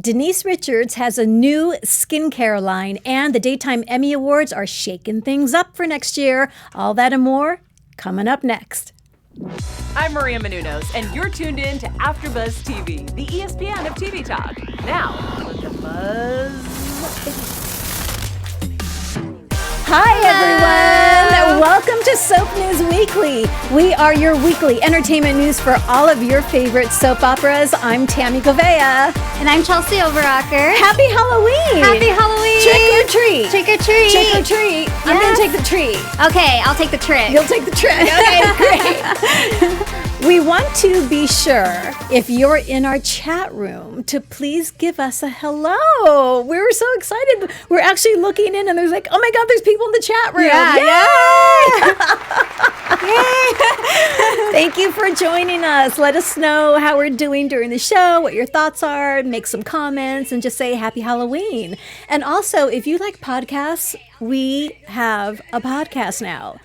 Denise Richards has a new skincare line, and the Daytime Emmy Awards are shaking things up for next year. All that and more coming up next. I'm Maria Menounos, and you're tuned in to AfterBuzz TV, the ESPN of TV talk. Now, let the buzz. Hi, everyone. Welcome to Soap News Weekly. We are your weekly entertainment news for all of your favorite soap operas. I'm Tami, Goveia. And I'm Chelsie, Overocker. Happy Halloween. Happy Halloween. Trick or treat. Trick or treat. Trick or treat. Yes. I'm going to take the treat. Okay, I'll take the trick. You'll take the trick. Okay, great. We want to be sure, if you're in our chat room, to please give us a hello. We were so excited. We're actually looking in and there's like, oh my God, there's people in the chat room. Yeah. Thank you for joining us. Let us know how we're doing during the show, what your thoughts are, make some comments, and just say happy Halloween. And also, if you like podcasts, we have a podcast now.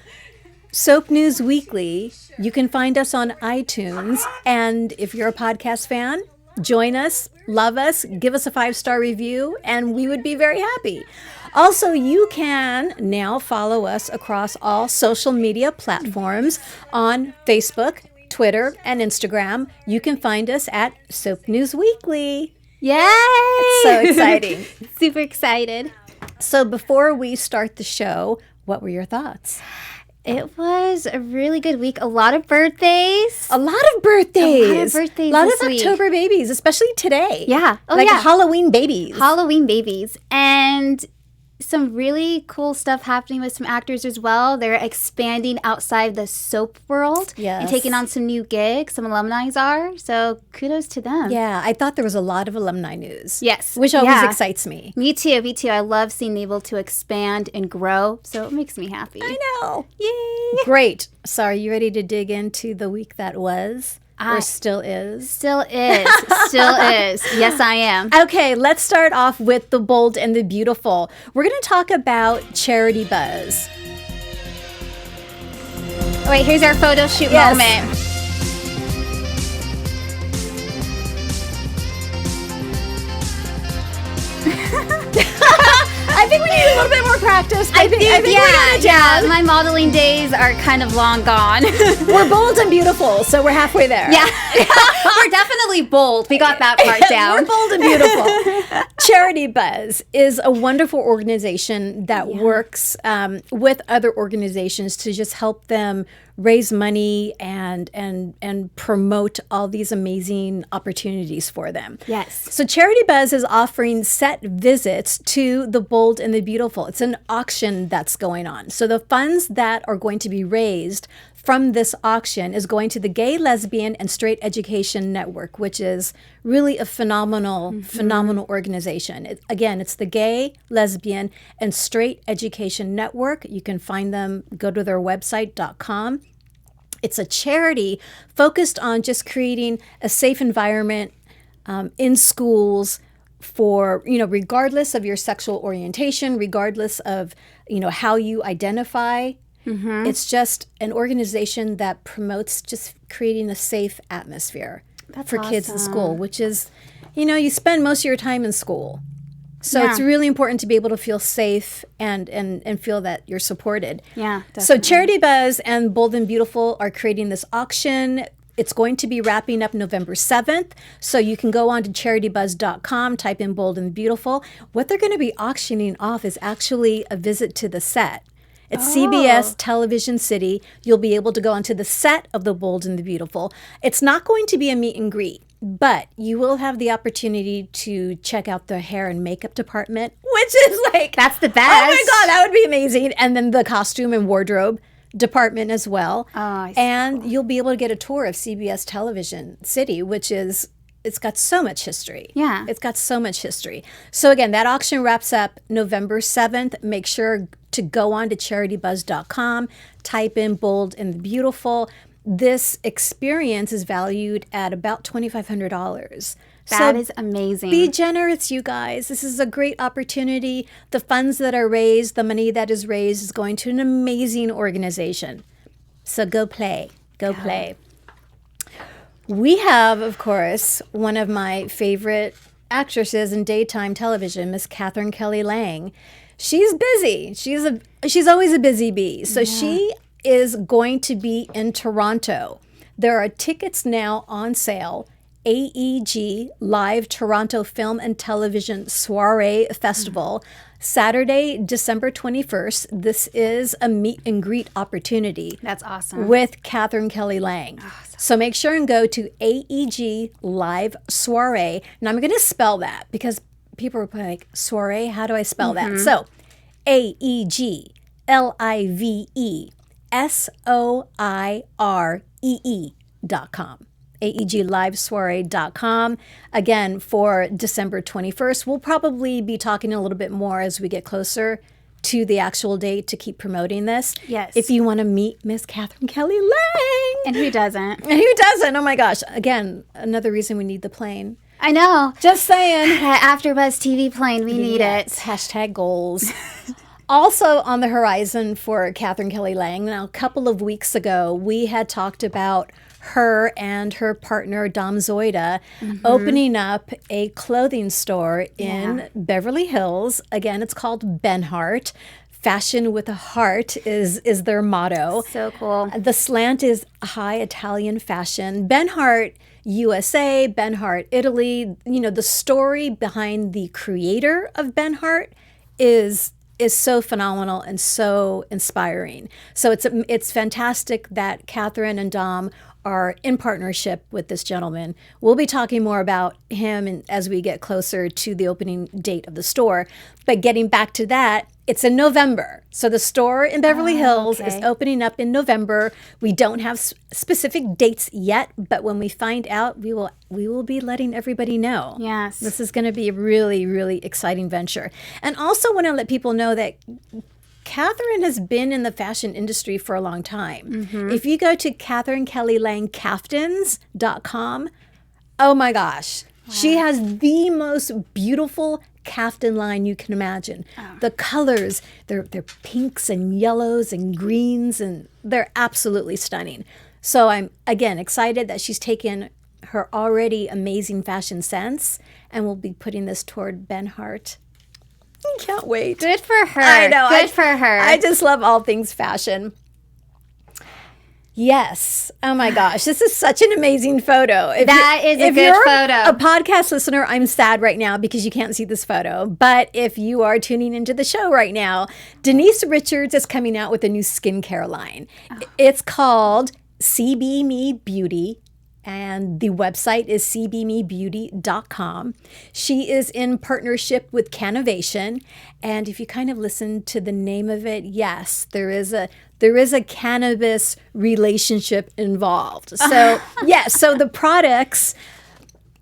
Soap News Weekly. You can find us on iTunes. And if you're a podcast fan, join us, love us, give us a 5-star review, and we would be very happy. Also, you can now follow us across all social media platforms on Facebook, Twitter, and Instagram. You can find us at Soap News Weekly. Yay! It's so exciting. Super excited. So before we start the show, what were your thoughts? It was a really good week. A lot of birthdays. A lot of birthdays. A lot of this week. October babies, especially today. Yeah. Oh, like yeah. Halloween babies. Halloween babies. And some really cool stuff happening with some actors as well. They're expanding outside the soap world. Yes. And taking on some new gigs. Some alumni are. So kudos to them. Yeah, I thought there was a lot of alumni news. Yes. Which always excites me. Me too. Me too. I love seeing able to expand and grow. So it makes me happy. I know. Yay. Great. So are you ready to dig into the week that was? Or still is? Still is. Still is. Yes, I am. Okay, let's start off with The Bold and the Beautiful. We're going to talk about Charity Buzz. Oh, wait, here's our photo shoot moment. I think we need a little bit more practice. I think yeah. My modeling days are kind of long gone. We're bold and beautiful, so we're halfway there. Yeah. We're definitely bold. We got that part down. We're bold and beautiful. Charity Buzz is a wonderful organization that works with other organizations to just help them raise money and promote all these amazing opportunities for them. Yes. So Charity Buzz is offering set visits to The Bold and the Beautiful. It's an auction that's going on. So the funds that are going to be raised from this auction is going to the Gay, Lesbian, and Straight Education Network, which is really a phenomenal organization. It's the Gay, Lesbian, and Straight Education Network. You can find them, go to their website.com. It's a charity focused on just creating a safe environment in schools for, regardless of your sexual orientation, regardless of, how you identify. Mm-hmm. It's just an organization that promotes just creating a safe atmosphere for kids in school, which is, you spend most of your time in school. So it's really important to be able to feel safe and feel that you're supported. Yeah, definitely. So Charity Buzz and Bold and Beautiful are creating this auction. It's going to be wrapping up November 7th. So you can go on to charitybuzz.com, type in Bold and Beautiful. What they're going to be auctioning off is actually a visit to the set. It's CBS Television City. You'll be able to go onto the set of The Bold and the Beautiful. It's not going to be a meet and greet, but you will have the opportunity to check out the hair and makeup department, which is like... That's the best. Oh my God, that would be amazing. And then the costume and wardrobe department as well. Oh, I see. And you'll be able to get a tour of CBS Television City, which is... It's got so much history. Yeah. It's got so much history. So again, that auction wraps up November 7th. Make sure to go on to charitybuzz.com, type in Bold and the Beautiful. This experience is valued at about $2,500. That is amazing. Be generous, you guys. This is a great opportunity. The funds that are raised, the money that is raised is going to an amazing organization. So go play. Go play. We have, of course, one of my favorite actresses in daytime television, Miss Catherine Kelly Lang. She's busy. She's always a busy bee. So she is going to be in Toronto. There are tickets now on sale. AEG Live Toronto Film and Television Soiree Festival, Saturday, December 21st. This is a meet and greet opportunity. That's awesome. With Catherine Kelly Lang. So make sure and go to AEG Live Soiree. And I'm going to spell that because people are like, soiree, how do I spell that? So AEGLIVESOIREE.com. AEGLiveSoiree.com. Again, for December 21st. We'll probably be talking a little bit more as we get closer to the actual date to keep promoting this. Yes. If you want to meet Miss Catherine Kelly Lang. And who doesn't? And who doesn't? Oh my gosh. Again, another reason we need the plane. I know. Just saying. That AfterBuzz TV plane, we need it. Hashtag goals. Also on the horizon for Catherine Kelly Lang. Now, a couple of weeks ago, we had talked about her and her partner, Dom Zoida, opening up a clothing store in Beverly Hills. Again, it's called Benhart. Fashion with a heart is their motto. So cool. The slant is high Italian fashion. Benhart USA, Benhart Italy. You know, the story behind the creator of Benhart is so phenomenal and so inspiring. So it's fantastic that Catherine and Dom are in partnership with this gentleman. We'll be talking more about him as we get closer to the opening date of the store. But getting back to that, it's in November. So the store in Beverly Hills is opening up in November. We don't have specific dates yet, but when we find out, we will be letting everybody know. Yes. This is going to be a really, really exciting venture. And also want to let people know that Catherine has been in the fashion industry for a long time. If you go to CatherineKellyLangCaftans.com, oh my gosh, she has the most beautiful caftan line you can imagine. The colors, they're pinks and yellows and greens, and they're absolutely stunning. So I'm, again, excited that she's taken her already amazing fashion sense and will be putting this toward Benhart. Can't wait. Good for her. I know. Good for her. I just love all things fashion. Yes. Oh my gosh. This is such an amazing photo. That is a good photo. A podcast listener, I'm sad right now because you can't see this photo. But if you are tuning into the show right now, Denise Richards is coming out with a new skincare line. It's called CB Me Beauty. And the website is cbmebeauty.com. She is in partnership with Canovation. And if you kind of listen to the name of it, yes, there is a cannabis relationship involved. So yes, so the products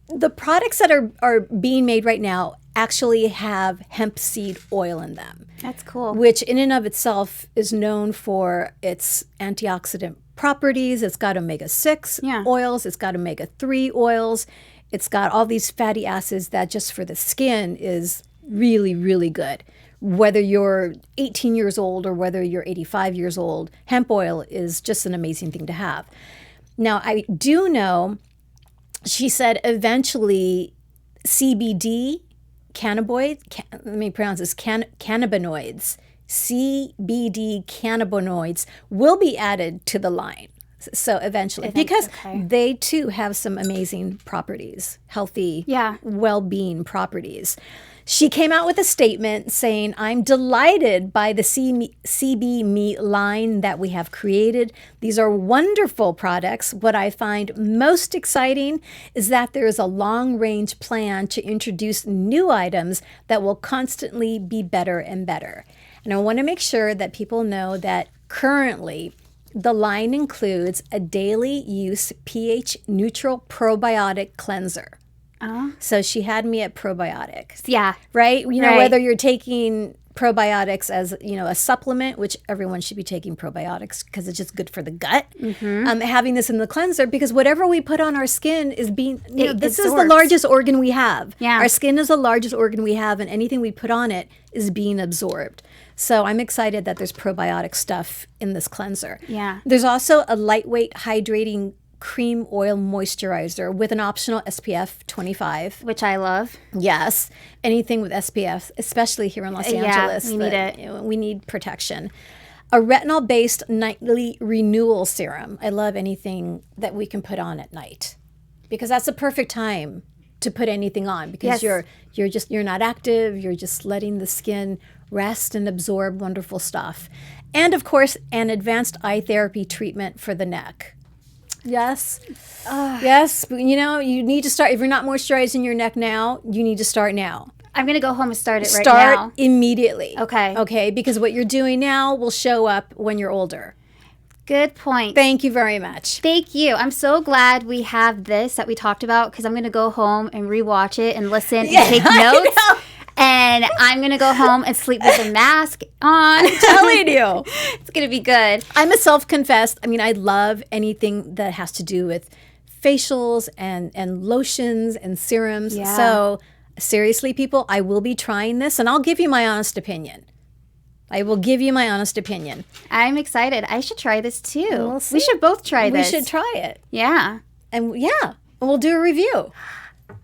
that are being made right now actually have hemp seed oil in them. That's cool. Which in and of itself is known for its antioxidant properties. It's got omega-6 oils. It's got omega-3 oils. It's got all these fatty acids that just for the skin is really, really good. Whether you're 18 years old or whether you're 85 years old, hemp oil is just an amazing thing to have. Now, I do know, she said eventually CBD, let me pronounce this, cannabinoids, CBD cannabinoids will be added to the line. So eventually, because they too have some amazing properties, healthy, well-being properties. She came out with a statement saying, I'm delighted by the CB Me line that we have created. These are wonderful products. What I find most exciting is that there is a long-range plan to introduce new items that will constantly be better and better. And I want to make sure that people know that currently the line includes a daily use pH neutral probiotic cleanser. So she had me at probiotics. Yeah. Right? You know, whether you're taking probiotics as, you know, a supplement, which everyone should be taking probiotics because it's just good for the gut. Having this in the cleanser, because whatever we put on our skin is being, you know, this is the largest organ we have. Yeah. Our skin is the largest organ we have, and anything we put on it is being absorbed. So I'm excited that there's probiotic stuff in this cleanser. Yeah. There's also a lightweight hydrating cream oil moisturizer with an optional SPF 25. Which I love. Yes. Anything with SPF, especially here in Los Angeles. We need it. We need protection. A retinol-based nightly renewal serum. I love anything that we can put on at night because that's the perfect time to put anything on because you're not active. You're just letting the skin rest and absorb wonderful stuff. And of course, an advanced eye therapy treatment for the neck. Yes. Yes. But, you know, you need to start. If you're not moisturizing your neck now, you need to start now. I'm going to go home and start it right now. Start immediately. Okay. Okay. Because what you're doing now will show up when you're older. Good point. Thank you very much. Thank you. I'm so glad we have this that we talked about because I'm going to go home and rewatch it and listen and take notes. And I'm going to go home and sleep with a mask on. I'm telling you. It's going to be good. I'm a self-confessed. I mean, I love anything that has to do with facials and lotions and serums. Yeah. So seriously, people, I will be trying this and I'll give you my honest opinion. I will give you my honest opinion. I'm excited. I should try this too. We'll see. We should both try this. We should try it. Yeah. And we'll do a review.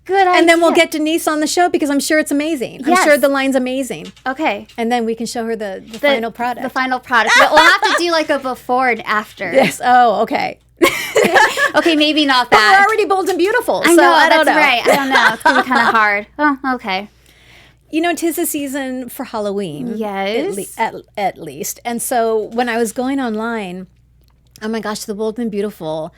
Good idea. And then we'll get Denise on the show because I'm sure it's amazing. Yes. I'm sure the line's amazing. Okay. And then we can show her the final product. The final product. But we'll have to do like a before and after. Yes. Oh, okay. Okay, maybe not But that. we're already bold and beautiful. I so know, I don't that's know. right. I don't know. It's going to be kind of hard. Oh, okay. You know, 'tis the season for Halloween. Yes. At least. And so when I was going online, oh my gosh, the Bold and Beautiful,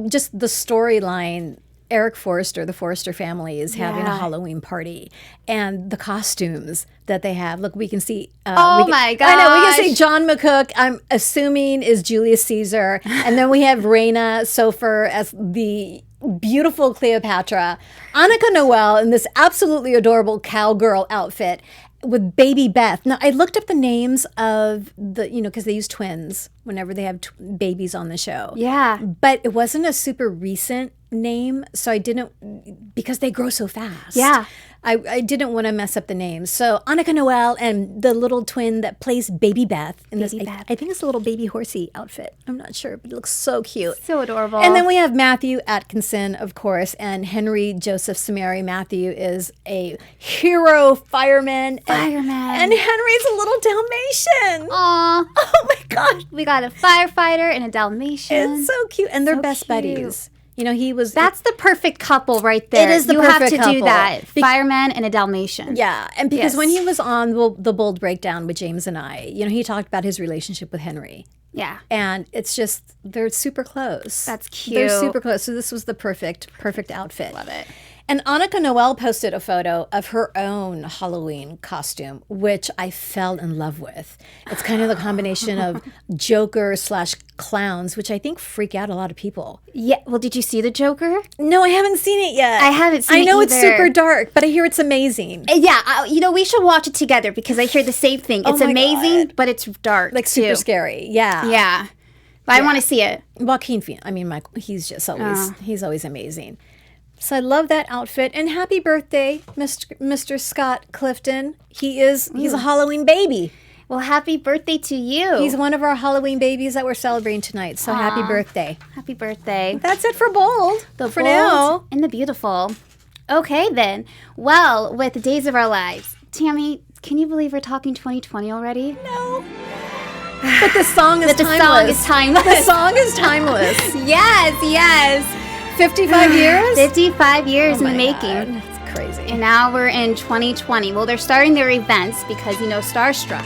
just the storyline, Eric Forrester, the Forrester family is having a Halloween party. And the costumes that they have. Look, we can see. My gosh. I know, we can see John McCook, I'm assuming is Julius Caesar. And then we have Raina Sofer as the beautiful Cleopatra, Annika Noel in this absolutely adorable cowgirl outfit with baby Beth. Now, I looked up the names of because they use twins whenever they have babies on the show. Yeah. But it wasn't a super recent name, so I didn't, because they grow so fast. Yeah. I didn't want to mess up the names. So Annika Noel and the little twin that plays baby Beth in this, Beth. I think it's a little baby horsey outfit. I'm not sure, but it looks so cute. So adorable. And then we have Matthew Atkinson, of course, and Henry Joseph Samari. Matthew is a hero fireman. And Henry's a little Dalmatian. Aw. Oh my gosh. We got a firefighter and a Dalmatian. It's so cute. And they're So best cute. buddies. You know, he was... That's the perfect couple right there. It is the you perfect have to couple. do that. Fireman and a Dalmatian. Yeah, and because Yes. when he was on the Bold Breakdown with James and I, he talked about his relationship with Henry. Yeah. And it's just, they're super close. That's cute. They're super close. So this was the perfect outfit. Love it. And Annika Noel posted a photo of her own Halloween costume, which I fell in love with. It's kind of the combination of Joker / clowns, which I think freak out a lot of people. Yeah. Well, did you see the Joker? No, I haven't seen it yet. I haven't seen it I know it's either. super dark, but I hear it's amazing. Yeah. We should watch it together because I hear the same thing. It's my amazing, God. but it's dark. Like too. super scary. Yeah. Yeah. But I want to see it. Joaquin Phoenix. I mean, Michael, he's just always, he's always amazing. So I love that outfit. And happy birthday, Mr. Scott Clifton. He's a Halloween baby. Well, happy birthday to you. He's one of our Halloween babies that we're celebrating tonight. So happy birthday. Happy birthday. That's it for Bold. The for bold now. and the beautiful. Okay, then. Well, with the Days of Our Lives. Tami, can you believe we're talking 2020 already? No. But the song is But the timeless. song is timeless. The song is timeless. Yes. 55 years? 55 years in the Oh my making. God, that's crazy. And now we're in 2020. Well, they're starting their events because, Starstruck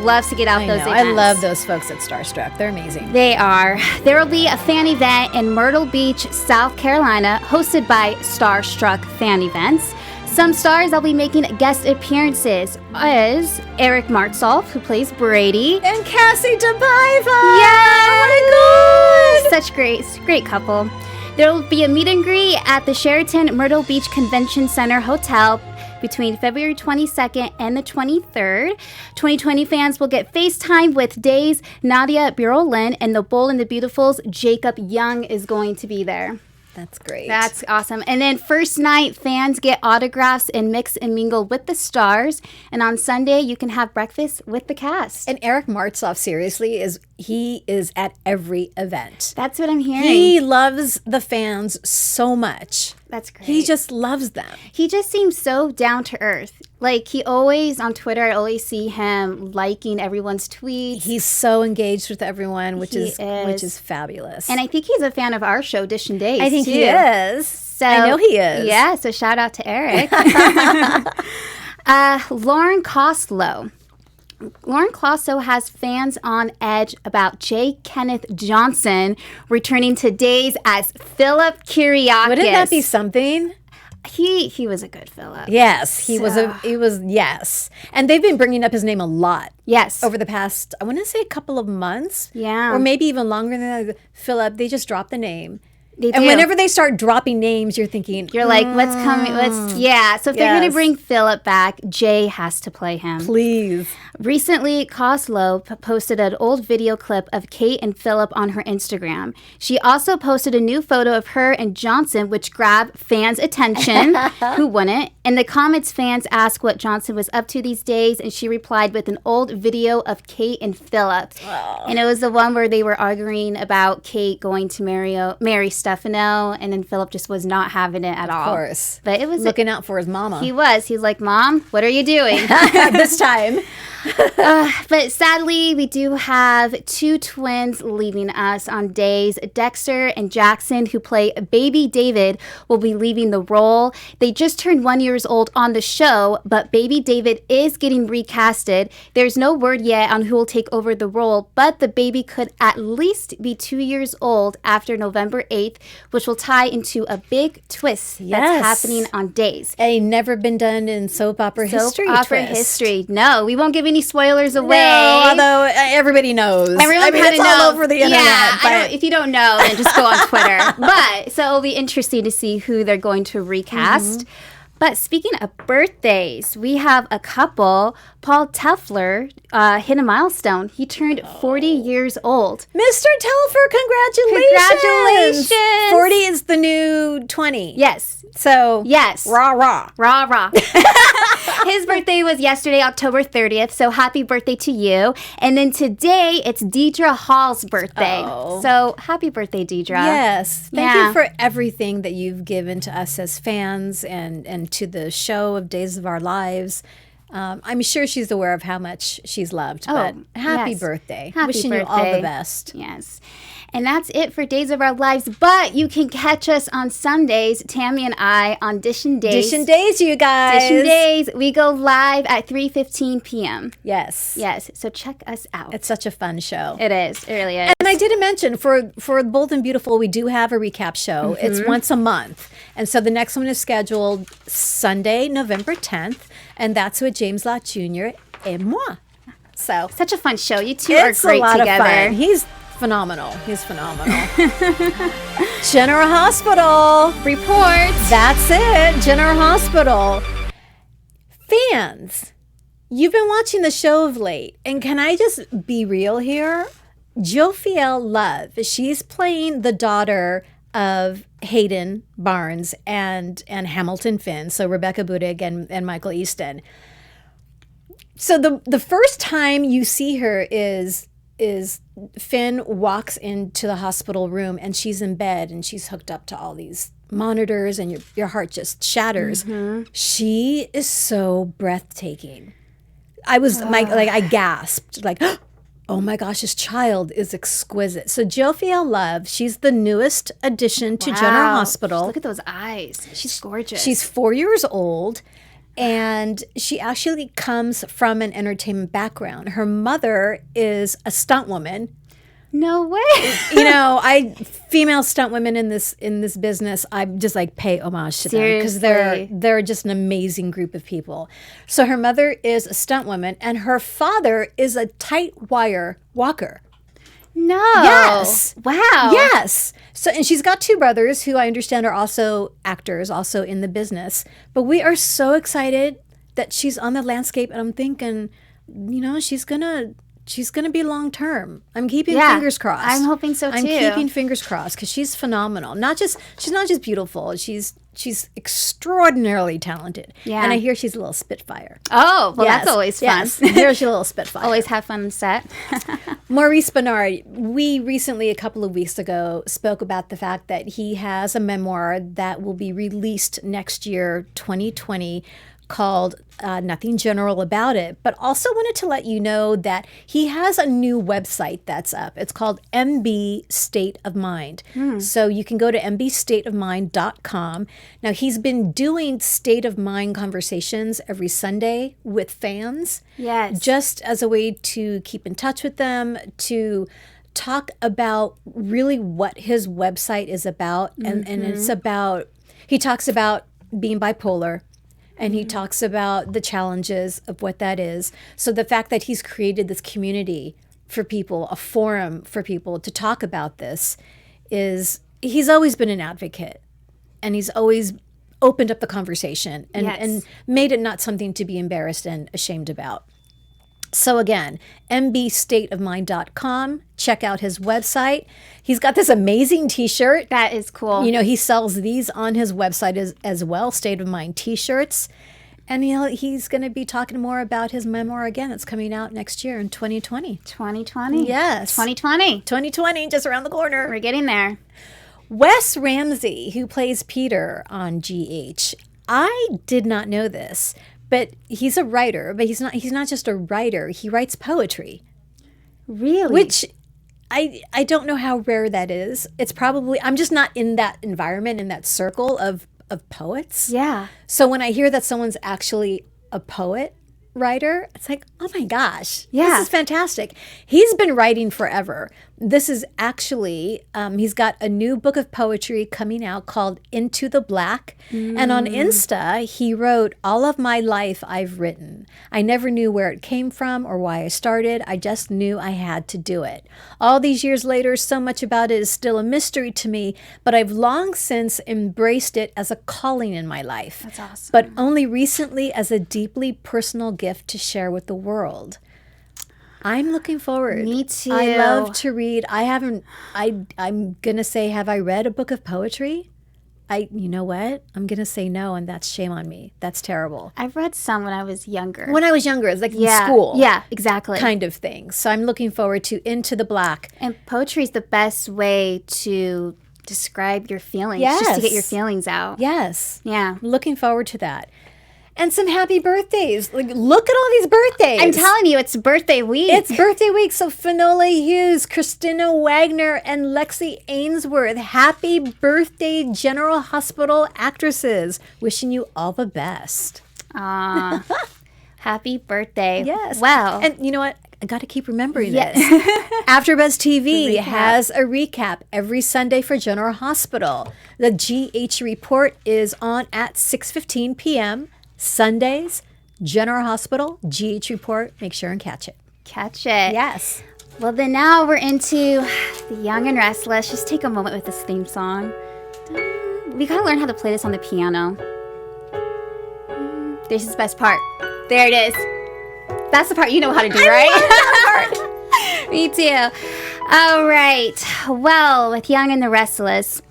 loves to get out those events. I love those folks at Starstruck. They're amazing. They are. There will be a fan event in Myrtle Beach, South Carolina, hosted by Starstruck Fan Events. Some stars that'll be making guest appearances is Eric Martsolf, who plays Brady. And Cassie DeBiva. Yes! Oh my God! Such great couple. There will be a meet and greet at the Sheraton Myrtle Beach Convention Center Hotel between February 22nd and the 23rd. 2020 fans will get FaceTime with Days, Nadia Burolin, and the Bold and the Beautiful's Jacob Young is going to be there. That's great. That's awesome. And then first night, fans get autographs and mix and mingle with the stars. And on Sunday, you can have breakfast with the cast. And Eric Martsolf, seriously, he is at every event. That's what I'm hearing. He loves the fans so much. That's great. He just loves them. He just seems so down to earth. Like, he always, on Twitter, I always see him liking everyone's tweets. He's so engaged with everyone, which He is fabulous. And I think he's a fan of our show, Dish and Days, I think too. he is. So, I know he is. Yeah, so shout out to Eric. Lauren Koslow. Lauren Koslow has fans on edge about J. Kenneth Johnson returning to Days as Philip Kyriakis. Wouldn't that be something? He was a good Philip. Yes, he was. Yes, and they've been bringing up his name a lot. Yes. Over the past, I want to say a couple of months. Yeah. Or maybe even longer than that. Philip, they just dropped the name. They And do. whenever they start dropping names, you're thinking, You're like, what's coming? Yeah. So if they're going to Yes. bring Philip back, Jay has to play him. please. Recently, Koslow posted an old video clip of Kate and Philip on her Instagram. She also posted a new photo of her and Johnson, which grabbed fans' attention. Who wouldn't? In the comments, fans asked what Johnson was up to these days, and she replied with an old video of Kate and Philip. And it was the one where they were arguing about Kate going to marry Stefano, and then Philip just was not having it at all. Of course. But it was Looking out for his mama. He was. He's like, Mom, what are you doing? This time. But sadly, we do have two twins leaving us on Days. Dexter and Jackson, who play Baby David, will be leaving the role. They just turned 1 year old on the show, but Baby David is getting recasted. There's no word yet on who will take over the role, but the baby could at least be 2 years old after November 8th, which will tie into a big twist Yes. that's happening on Days. A never been done in soap opera history. Soap opera twist. history. No, we won't give any spoilers away. No, although everybody knows. Everyone it's kind of knows. all over the internet. Yeah, but if you don't know, then just go on Twitter. But so it'll be interesting to see who they're going to recast. Mm-hmm. But speaking of birthdays, we have a couple. Paul Tefler hit a milestone. He turned 40 years old. Mr. Telfer, congratulations. Congratulations. 40 is the new 20. Yes. So, Yes. rah, rah. Rah, rah. His birthday was yesterday, October 30th, so happy birthday to you. And then today, it's Deidre Hall's birthday. Oh. So happy birthday, Deidre. Yes. Thank Yeah. you for everything that you've given to us as fans and to the show of Days of Our Lives. I'm sure she's aware of how much she's loved, but happy yes. birthday. Happy Wishing you all birthday. the best. Yes. And that's it for Days of Our Lives. But you can catch us on Sundays, Tami and I, on Dish and Days. Dish and Days, you guys. Dish and Days. We go live at 3:15 p.m. Yes. Yes. So check us out. It's such a fun show. It is. It really is. And I didn't mention, for Bold and Beautiful, we do have a recap show. It's once a month. And so the next one is scheduled Sunday, November 10th. And that's with James Lott Jr. et moi. So Such a fun show. You two are it's great a lot together. of fun. He's phenomenal. He's phenomenal. General Hospital. Reports. That's it. General Hospital. Fans, you've been watching the show of late. And can I just be real here? Jophiel Love, she's playing the daughter of Hayden Barnes and Hamilton Finn, so Rebecca Budig and Michael Easton. So the first time you see her is Finn walks into the hospital room and she's in bed and she's hooked up to all these monitors and your heart just shatters. She is so breathtaking. I gasped like, oh my gosh, this child is exquisite. So Jophiel Love, she's the newest addition to General Hospital. Look at those eyes. She's gorgeous. She's 4 years old, and she actually comes from an entertainment background. Her mother is a stunt woman. no way. Female stunt women in this business, I just like pay homage to them because Seriously. they're just an amazing group of people. So her mother is a stunt woman, and her father is a tight wire walker. No. Yes. Wow. Yes. So, and she's got two brothers who I understand are also actors, also in the business. But we are so excited that she's on the landscape, and I'm thinking, she's gonna she's going to be long term. I'm keeping fingers crossed. I'm hoping so too. I'm keeping fingers crossed because she's phenomenal. She's not just beautiful. She's extraordinarily talented. Yeah. And I hear she's a little spitfire. Oh, well, that's always fun. Yes. I hear she's a little spitfire. Always have fun on set. Maurice Bernard, we recently, a couple of weeks ago, spoke about the fact that he has a memoir that will be released next year, 2020, called Nothing General About It, but also wanted to let you know that he has a new website that's up. It's called MB State of Mind. So you can go to mbstateofmind.com. Now, he's been doing state of mind conversations every Sunday with fans. Yes. Just as a way to keep in touch with them, to talk about really what his website is about. And it's about, he talks about being bipolar. And he talks about the challenges of what that is. So the fact that he's created this community for people, a forum for people to talk about this, is he's always been an advocate. And he's always opened up the conversation and made it not something to be embarrassed and ashamed about. So again, mbstateofmind.com. Check out his website. He's got this amazing t-shirt. That is cool. You know, he sells these on his website as well, State of Mind t-shirts. And he's going to be talking more about his memoir again. It's coming out next year in 2020. 2020. Yes. 2020. 2020, just around the corner. We're getting there. Wes Ramsey, who plays Peter on GH. I did not know this, but he's a writer, but he's not just a writer. He writes poetry. Really? Which I don't know how rare that is. It's probably, I'm just not in that environment, in that circle of poets. Yeah. So when I hear that someone's actually a poet writer, it's like, oh my gosh, this is fantastic. He's been writing forever. This is actually, he's got a new book of poetry coming out called Into the Black. And on Insta, he wrote, all of my life I've written. I never knew where it came from or why I started. I just knew I had to do it. All these years later, so much about it is still a mystery to me, but I've long since embraced it as a calling in my life. That's awesome. But only recently as a deeply personal gift to share with the world. I'm looking forward. Me too. I love to read. I'm going to say, have I read a book of poetry? You know what? I'm going to say no, and that's shame on me. That's terrible. I've read some when I was younger. When I was younger, it's like in school. Yeah, exactly. Kind of thing. So I'm looking forward to Into the Black. And poetry is the best way to describe your feelings. Yes. Just to get your feelings out. Yes. Yeah. I'm looking forward to that. And some happy birthdays. Like, look at all these birthdays. I'm telling you, it's birthday week. It's birthday week. So Finola Hughes, Christina Wagner, and Lexi Ainsworth. Happy birthday, General Hospital actresses. Wishing you all the best. Happy birthday. Yes. Wow. And you know what? I got to keep remembering this. AfterBuzz TV has a recap every Sunday for General Hospital. The GH report is on at 6:15 p.m. Sundays. General Hospital, GH report. Make sure and catch it. Catch it. Yes. Well, then now we're into The Young and Restless. Just take a moment with this theme song. We gotta learn how to play this on the piano. This is the best part. There it is. That's the part you know how to do, right? I love that part. Me too. All right. Well, with Young and the Restless,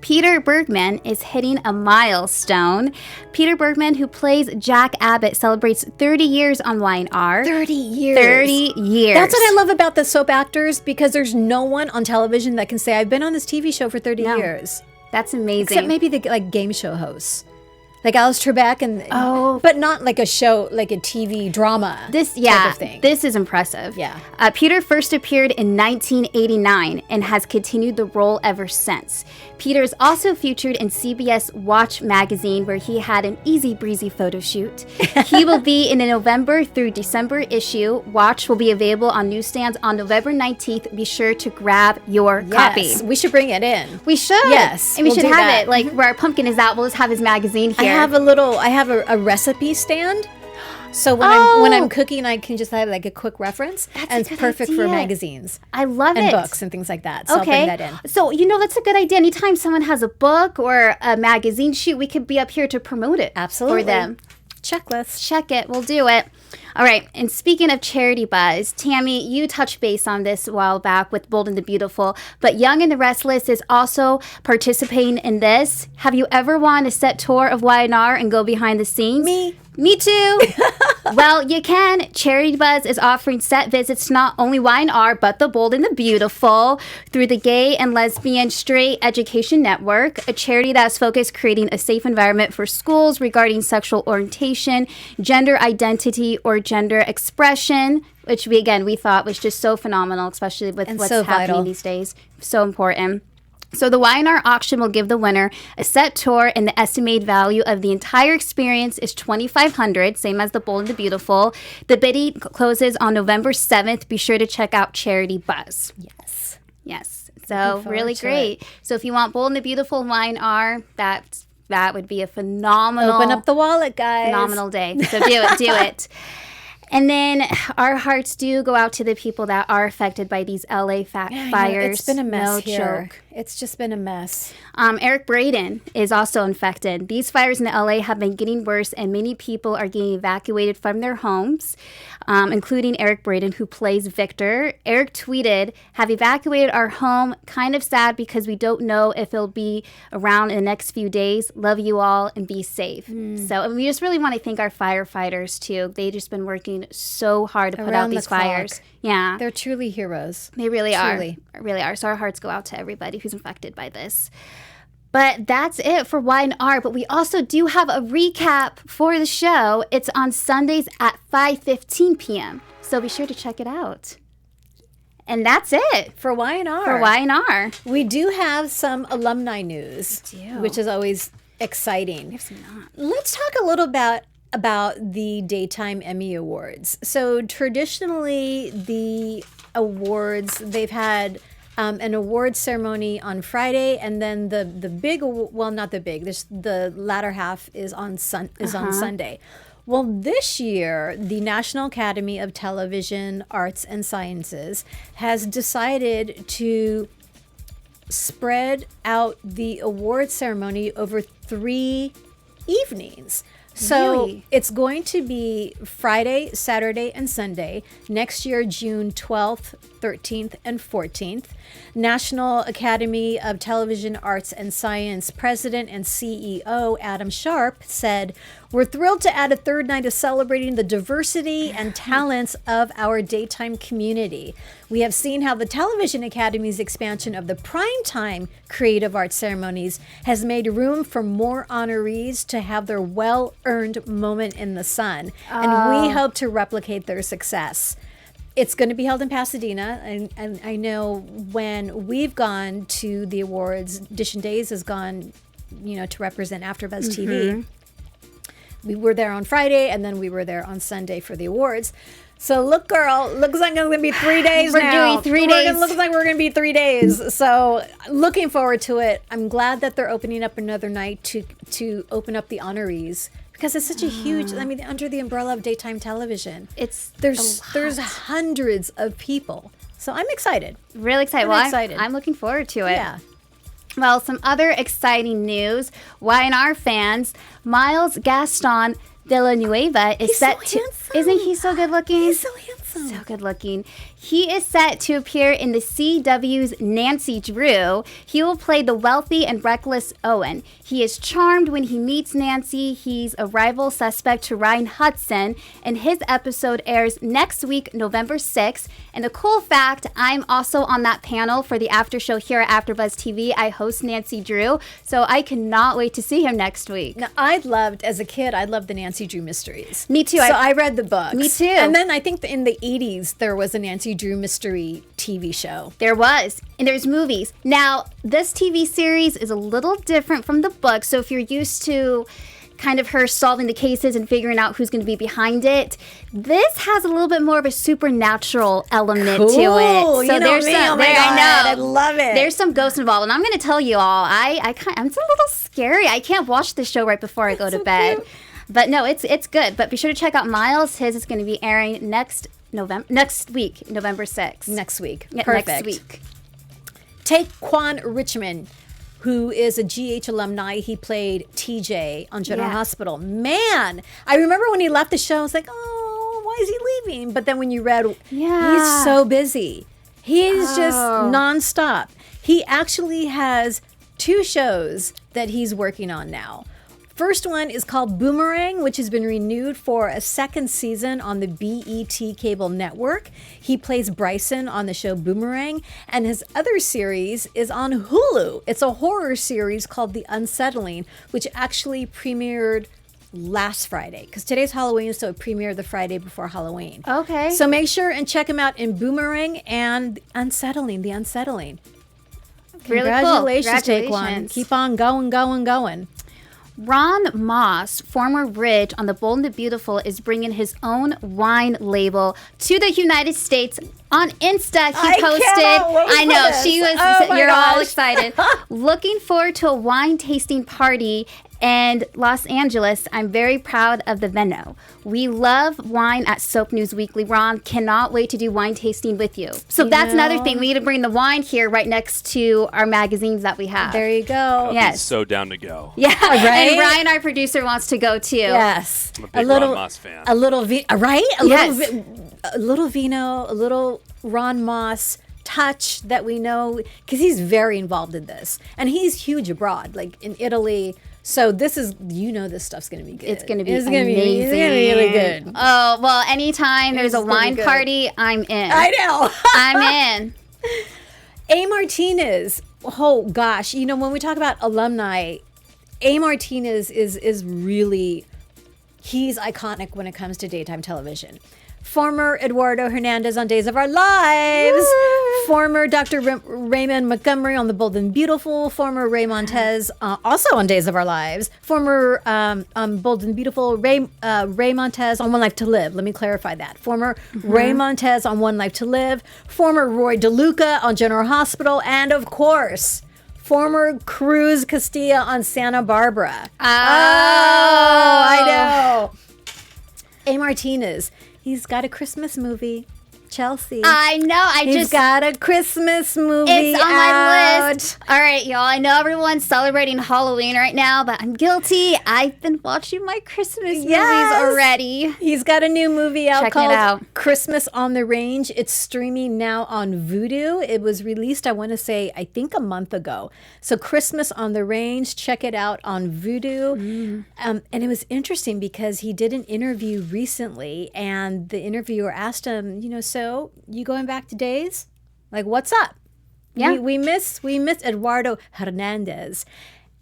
Peter Bergman is hitting a milestone. Peter Bergman, who plays Jack Abbott, celebrates 30 years on Y&R. 30 years. 30 years. That's what I love about the soap actors, because there's no one on television that can say, I've been on this TV show for 30 years. That's amazing. Except maybe the game show hosts. Like Alice Trebek, but not like a show, like a TV drama type of thing. This is impressive. Yeah. Peter first appeared in 1989 and has continued the role ever since. Peter is also featured in CBS Watch magazine, where he had an easy breezy photo shoot. He will be in a November through December issue. Watch will be available on newsstands on November 19th. Be sure to grab your copy. We should bring it in. We should. Yes. And we should do have that. it, like, where our pumpkin is out, we'll just have his magazine here. I have a recipe stand. So when I'm cooking, I can just have like a quick reference. And it's perfect for magazines. I love it. And books and things like that. So I'll bring that in. So, that's a good idea. Anytime someone has a book or a magazine shoot, we could be up here to promote it Absolutely. for them. Checklist. Check it. We'll do it. All right. And speaking of charity buzz, Tami, you touched base on this a while back with Bold and the Beautiful, but Young and the Restless is also participating in this. Have you ever won a set tour of Y&R and go behind the scenes? Me too. Well, you can. Charity Buzz is offering set visits to not only Y&R, but the Bold and the Beautiful through the Gay and Lesbian Straight Education Network, a charity that's focused creating a safe environment for schools regarding sexual orientation, gender identity, or gender expression, which we thought was just so phenomenal, especially with what's so happening vital these days. So important. So the Y&R auction will give the winner a set tour, and the estimated value of the entire experience is $2,500, same as the Bold and the Beautiful. The bidding closes on November 7th. Be sure to check out Charity Buzz. Yes. So really great. So if you want Bold and the Beautiful and Y&R, that would be a phenomenal... Open up the wallet, guys. Phenomenal day. So do it. And then our hearts do go out to the people that are affected by these LA fires. It's been a mess no here. joke. It's just been a mess. Eric Braeden is also infected. These fires in LA have been getting worse, and many people are getting evacuated from their homes, including Eric Braeden, who plays Victor. Eric tweeted, "Have evacuated our home. Kind of sad because we don't know if it'll be around in the next few days. Love you all and be safe." So and we just really want to thank our firefighters, too. They've just been working so hard to put out these fires. Yeah. They're truly heroes. They really Truly. are. So our hearts go out to everybody who's infected by this. But that's it for Y&R. But we also do have a recap for the show. It's on Sundays at 5:15 p.m. So be sure to check it out. And that's it For Y&R. for Y&R. We do have some alumni news, which is always exciting. Let's talk a little about the Daytime Emmy Awards. So traditionally, the awards, they've had an award ceremony on Friday, and then the big, well, not the big, the latter half is on on Sunday. Well, this year, the National Academy of Television Arts and Sciences has decided to spread out the award ceremony over 3 evenings. So Really? it's going to be Friday, Saturday, and Sunday. Next year, June 12th, 13th, and 14th. National Academy of Television Arts and Science President and CEO Adam Sharp said, "We're thrilled to add a third night of celebrating the diversity and talents of our daytime community. We have seen how the Television Academy's expansion of the primetime creative arts ceremonies has made room for more honorees to have their well-earned moment in the sun, and we hope to replicate their success." It's going to be held in Pasadena, and I know when we've gone to the awards, Dish and Days has gone, to represent AfterBuzz TV. We were there on Friday, and then we were there on Sunday for the awards. So look, girl, looks like it's going to be 3 days We're now. doing 3 days. Looks like we're going to be 3 days. So looking forward to it. I'm glad that they're opening up another night to open up the honorees, because it's such a huge, under the umbrella of daytime television. There's hundreds of people. So I'm excited. Really excited. I'm excited. I'm looking forward to it. Yeah. Well, some other exciting news. Y&R fans, Miles Gaston Villanueva is set to... handsome. Isn't he so good looking? He's so handsome. So good looking. He is set to appear in the CW's Nancy Drew. He will play the wealthy and reckless Owen. He is charmed when he meets Nancy. He's a rival suspect to Ryan Hudson, and his episode airs next week, November 6th. And a cool fact, I'm also on that panel for the after show here at AfterBuzz TV. I host Nancy Drew, so I cannot wait to see him next week. Now, as a kid, I loved the Nancy Drew mysteries. Me too. So I read the books. Me too. And then I think in the 80s, there was a Nancy Drew mystery TV show. There was. And there's movies. Now, this TV series is a little different from the book. So if you're used to kind of her solving the cases and figuring out who's going to be behind it, this has a little bit more of a supernatural element to it. So you know there's me. some, Oh my there, God, I I love it. There's some ghosts involved, and I'm going to tell you all, it's a little scary. I can't watch the show right before I go to bed. Cute. But no, it's good. But be sure to check out Miles. His is going to be airing next week, November 6th. Next week. Yeah, Perfect. next week. Taquan Richmond. who is a GH alumni. He played TJ on General Yeah. Hospital. Man, I remember when he left the show, I was like, oh, why is he leaving? But then when you read, he's so busy. He's just nonstop. He actually has 2 shows that he's working on now. First one is called Boomerang, which has been renewed for a 2nd season on the BET cable network. He plays Bryson on the show Boomerang, and his other series is on Hulu. It's a horror series called The Unsettling, which actually premiered last Friday, because today's Halloween, so it premiered the Friday before Halloween. Okay. So make sure and check him out in Boomerang and The Unsettling. Really cool. Congratulations, Taekwon. Congratulations. Keep on going. Ron Moss, former Ridge on The Bold and the Beautiful, is bringing his own wine label to the United States. On Insta, he posted. I know, she was. Oh you're all gosh. excited. Looking forward to a wine tasting party in Los Angeles. I'm very proud of the venue. We love wine at Soap News Weekly. Ron, cannot wait to do wine tasting with you. So that's another thing. We need to bring the wine here right next to our magazines that we have. There you go. Yes. He's so down to go. Yeah, Right? and Ryan, our producer, wants to go too. Yes. I'm a big Ron Moss fan. A little, right? Yes. A little vino, a little Ron Moss touch that we know, because he's very involved in this. And he's huge abroad, like in Italy. So this is, this stuff's going to be good. It's going to be amazing. amazing. It's going to be really good. Oh, well, anytime there's a It's gonna be wine good. party, I'm in. I know. I'm in. A. Martinez. Oh, gosh. When we talk about alumni, A. Martinez is really, he's iconic when it comes to daytime television. Former Eduardo Hernandez on Days of Our Lives. Woo! Former Dr. Raymond Montgomery on The Bold and Beautiful. Former Ray Montez, also on Days of Our Lives. Former Bold and Beautiful Ray Montez on One Life to Live. Let me clarify that. Former Ray Montez on One Life to Live. Former Roy DeLuca on General Hospital. And of course, former Cruz Castilla on Santa Barbara. Oh, I know. A. Martinez. He's got a Christmas movie, Chelsie. I know. He's got a Christmas movie. It's on my out. list. All right, y'all. I know everyone's celebrating Halloween right now, but I'm guilty. I've been watching my Christmas movies already. He's got a new movie out Checking called it out. Christmas on the Range. It's streaming now on Vudu. It was released, I want to say, I think a month ago. So Christmas on the Range, check it out on Vudu. And it was interesting because he did an interview recently, and the interviewer asked him, so you going back to Days? Like, what's up? Yeah. We miss Eduardo Hernandez.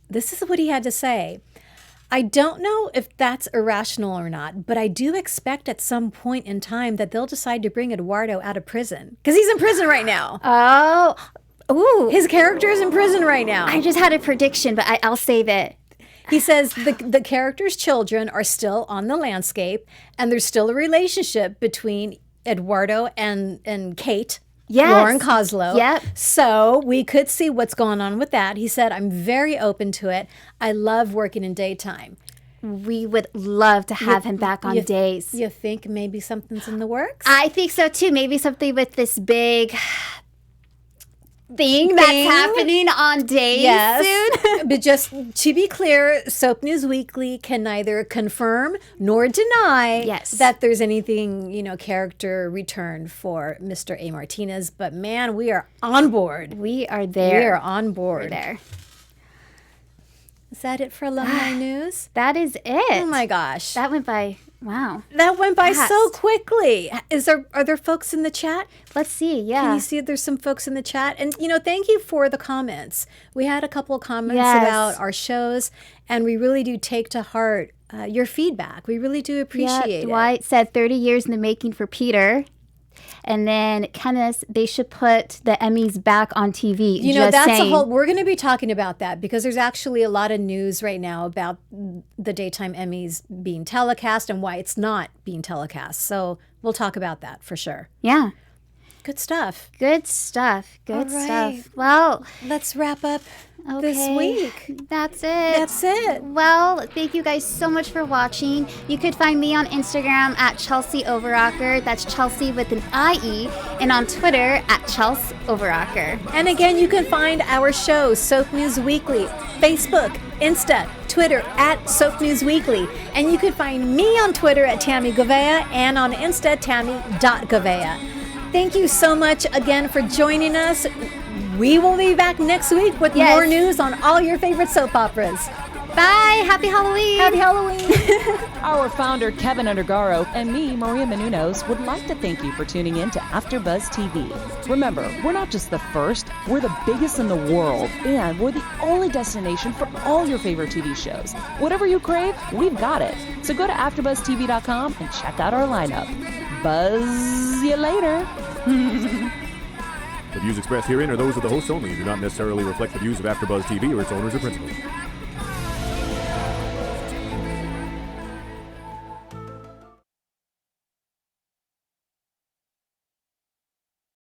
This is what he had to say. I don't know if that's irrational or not, but I do expect at some point in time that they'll decide to bring Eduardo out of prison. Because he's in prison right now. Oh. Ooh. His character is in prison right now. I just had a prediction, but I'll save it. He says the character's children are still on the landscape, and there's still a relationship between Eduardo and Kate. Yes. Lauren Koslow. Yep. So we could see what's going on with that. He said, I'm very open to it. I love working in daytime. We would love to have him back on Days. You think maybe something's in the works? I think so too. Maybe something with this big thing that's happening on Days soon. But just to be clear, Soap News Weekly can neither confirm nor deny that there's anything, character return for Mr. A. Martinez. But man, we are on board. We are there. We are on board. We're there. Is that it for alumni news? That is it. Oh my gosh. That went by. Wow. That went by Fast. so quickly. Are there folks in the chat? Let's see. Yeah. Can you see there's some folks in the chat? And, thank you for the comments. We had a couple of comments Yes. about our shows, and we really do take to heart your feedback. We really do appreciate it. Dwight said 30 years in the making for Peter. And then Kenneth, they should put the Emmys back on TV. We're going to be talking about that because there's actually a lot of news right now about the Daytime Emmys being telecast and why it's not being telecast. So we'll talk about that for sure. Yeah. Good stuff. Good stuff. Good All right. stuff. Well, let's wrap up this week. That's it. That's it. Well, thank you guys so much for watching. You could find me on Instagram at Chelsie Overocker. That's Chelsie with an IE. And on Twitter at Chelsie Overocker. And again, you can find our show, Soap News Weekly, Facebook, Insta, Twitter at Soap News Weekly. And you can find me on Twitter at Tami Goveia and on Insta, Tami.Goveia. Thank you so much again for joining us. We will be back next week with more news on all your favorite soap operas. Bye. Happy Halloween. Happy Halloween. Our founder, Keven Undergaro, and me, Maria Menounos, would like to thank you for tuning in to AfterBuzz TV. Remember, we're not just the first, we're the biggest in the world, and we're the only destination for all your favorite TV shows. Whatever you crave, we've got it. So go to AfterBuzzTV.com and check out our lineup. Buzz you later. The views expressed herein are those of the hosts only and do not necessarily reflect the views of AfterBuzz TV or its owners or principals.